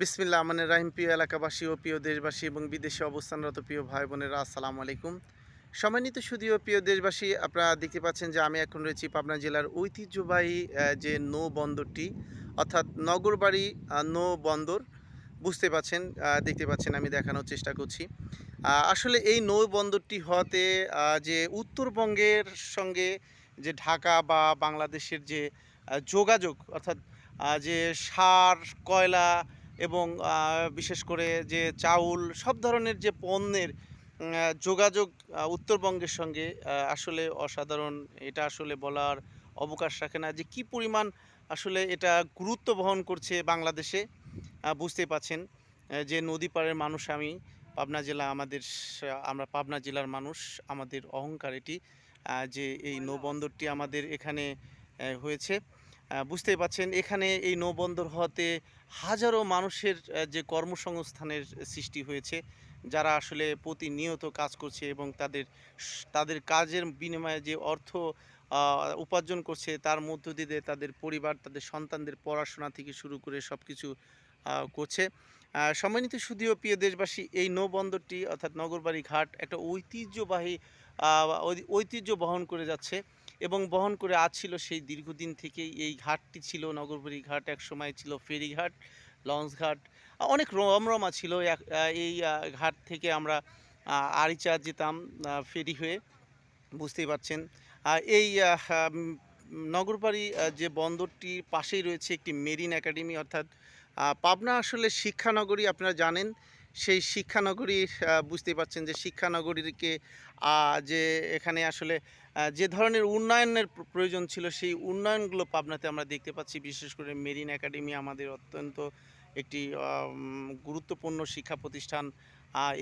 বিসমিল্লাহ রহমানির রাহিম। প্রিয় এলাকাবাসী ও প্রিয় দেশবাসী এবং বিদেশে অবস্থানরত প্রিয় ভাই বোনেরা, আসসালামু আলাইকুম। সম্মানিত সুধীয় প্রিয় দেশবাসী, আপনারা দেখতে পাচ্ছেন যে আমি এখন রয়েছি পাবনা জেলার ঐতিহ্যবাহী যে নৌ বন্দরটি, অর্থাৎ নগরবাড়ি নৌ বন্দর। বুঝতে পাচ্ছেন, দেখতে পাচ্ছেন, আমি দেখানোর চেষ্টা করছি। আসলে এই নৌ বন্দরটি হওয়াতে যে উত্তরবঙ্গের সঙ্গে যে ঢাকা বা বাংলাদেশের যে যোগাযোগ, অর্থাৎ যে সার, কয়লা এবং বিশেষ করে যে চাউল, সব ধরনের যে পণ্যের যোগাযোগ উত্তরবঙ্গের সঙ্গে আসলে অসাধারণ। এটা আসলে বলার অবকাশ রাখে না যে কী পরিমাণ আসলে এটা গুরুত্ব বহন করছে বাংলাদেশে। বুঝতেই পাচ্ছেন যে নদী পাড়ের মানুষ আমি। পাবনা জেলা আমাদের আমরা পাবনা জেলার মানুষ। আমাদের অহংকার এটি যে এই নৌবন্দরটি আমাদের এখানে হয়েছে। বুঝতেই পাচ্ছেন এখানে এই নৌবন্দর হওয়াতে হাজারো মানুষের যে কর্মসংস্থানের সৃষ্টি হয়েছে, যারা আসলে প্রতিনিয়ত কাজ করছে এবং তাদের কাজের বিনিময়ে যে অর্থ উপার্জন করছে, তার মধ্য দিয়ে তাদের পরিবার, তাদের সন্তানদের পড়াশোনা থেকে শুরু করে সব কিছু করছে। সম্মানিত সুধীয় প্রিয় দেশবাসী, এই নৌবন্দরটি অর্থাৎ নগরবাড়ি ঘাট একটা ঐতিহ্যবাহী ঐতিহ্য বহন করে যাচ্ছে এবং বহন করে আসছিল সেই দীর্ঘদিন থেকেই। এই ঘাটটি ছিল নগরবাড়ি ঘাট, একসময় ছিল ফেরিঘাট, লঞ্চ ঘাট, অনেক রমরমা ছিল। এই ঘাট থেকে আমরা আরিচা যেতাম ফেরি হয়ে। বুঝতেই পারছেন এই নগরবাড়ি যে বন্দরটির পাশেই রয়েছে একটি মেরিন একাডেমি, অর্থাৎ পাবনা আসলে শিক্ষানগরী, আপনারা জানেন। সেই শিক্ষানগরী, বুঝতেই পারছেন যে শিক্ষানগরীকে যে এখানে আসলে যে ধরনের উন্নয়নের প্রয়োজন ছিল, সেই উন্নয়নগুলো পাবনাতে আমরা দেখতে পাচ্ছি। বিশেষ করে মেরিন একাডেমি আমাদের অত্যন্ত একটি গুরুত্বপূর্ণ শিক্ষা প্রতিষ্ঠান।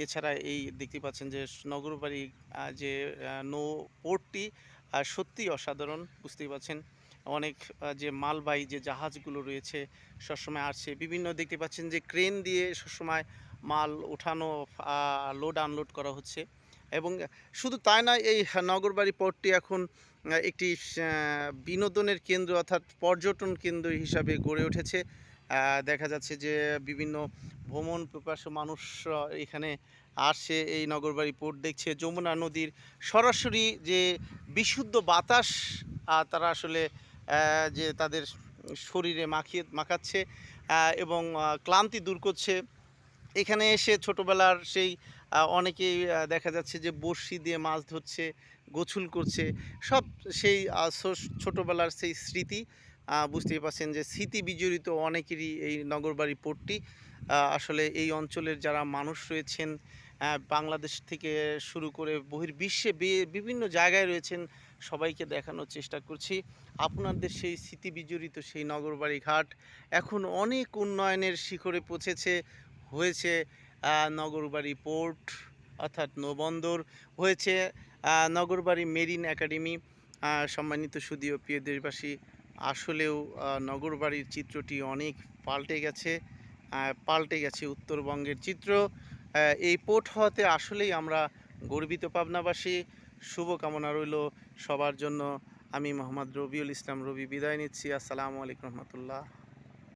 এছাড়া এই দেখতে পাচ্ছেন যে নগরবাড়ি যে নৌ পোর্টটি সত্যিই অসাধারণ। বুঝতেই পারছেন অনেক যে মালবাহী যে জাহাজগুলো রয়েছে সবসময় আসছে। বিভিন্ন দেখতে পাচ্ছেন যে ক্রেন দিয়ে সবসময় মাল ওঠানো, লোড আনলোড করা হচ্ছে। এবং শুধু তাই নয়, এই নগরবাড়ি পোর্টটি এখন একটি বিনোদনের কেন্দ্র, অর্থাৎ পর্যটন কেন্দ্র হিসাবে গড়ে উঠেছে। দেখা যাচ্ছে যে বিভিন্ন ভ্রমণ পিপাসু মানুষ এখানে আসছে, এই নগরবাড়ি পোর্ট দেখছে। যমুনা নদীর সরাসরি যে বিশুদ্ধ বাতাস তারা আসলে যে তাদের শরীরে মাখাচ্ছে এবং ক্লান্তি দূর করছে। এখানে এসে ছোটোবেলার সেই অনেকেই দেখা যাচ্ছে যে বড়শি দিয়ে মাছ ধরছে, গোসল করছে, সব সেই ছোটোবেলার সেই স্মৃতি। বুঝতেই পারছেন যে স্মৃতি বিজড়িত অনেকেরই এই নগরবাড়ি পোর্টটি। আসলে এই অঞ্চলের যারা মানুষ রয়েছেন, বাংলাদেশ থেকে শুরু করে বহির্বিশ্বে বিভিন্ন জায়গায় রয়েছেন, সবাইকে দেখানোর চেষ্টা করছি আপনাদের সেই স্মৃতি বিজড়িত সেই নগরবাড়ি ঘাট এখন অনেক উন্নয়নের শিখরে পৌঁছেছে। হয়েছে নগরবাড়ি পোর্ট, অর্থাৎ নৌবন্দর হয়েছে, নগরবাড়ি মেরিন একাডেমি। সম্মানিত সুধীয় প্রিয় দেশবাসী, আসলেও নগরবাড়ির চিত্রটি অনেক পাল্টে গেছে উত্তরবঙ্গের চিত্র। এই পোর্ট হওয়াতে আসলেই আমরা গর্বিত পাবনাবাসী। শুভকামনা রইল সবার জন্য। আমি মোহাম্মদ রবিউল ইসলাম রবি বিদায় নিচ্ছি। আসসালামু আলাইকুম রহমতুল্লাহ।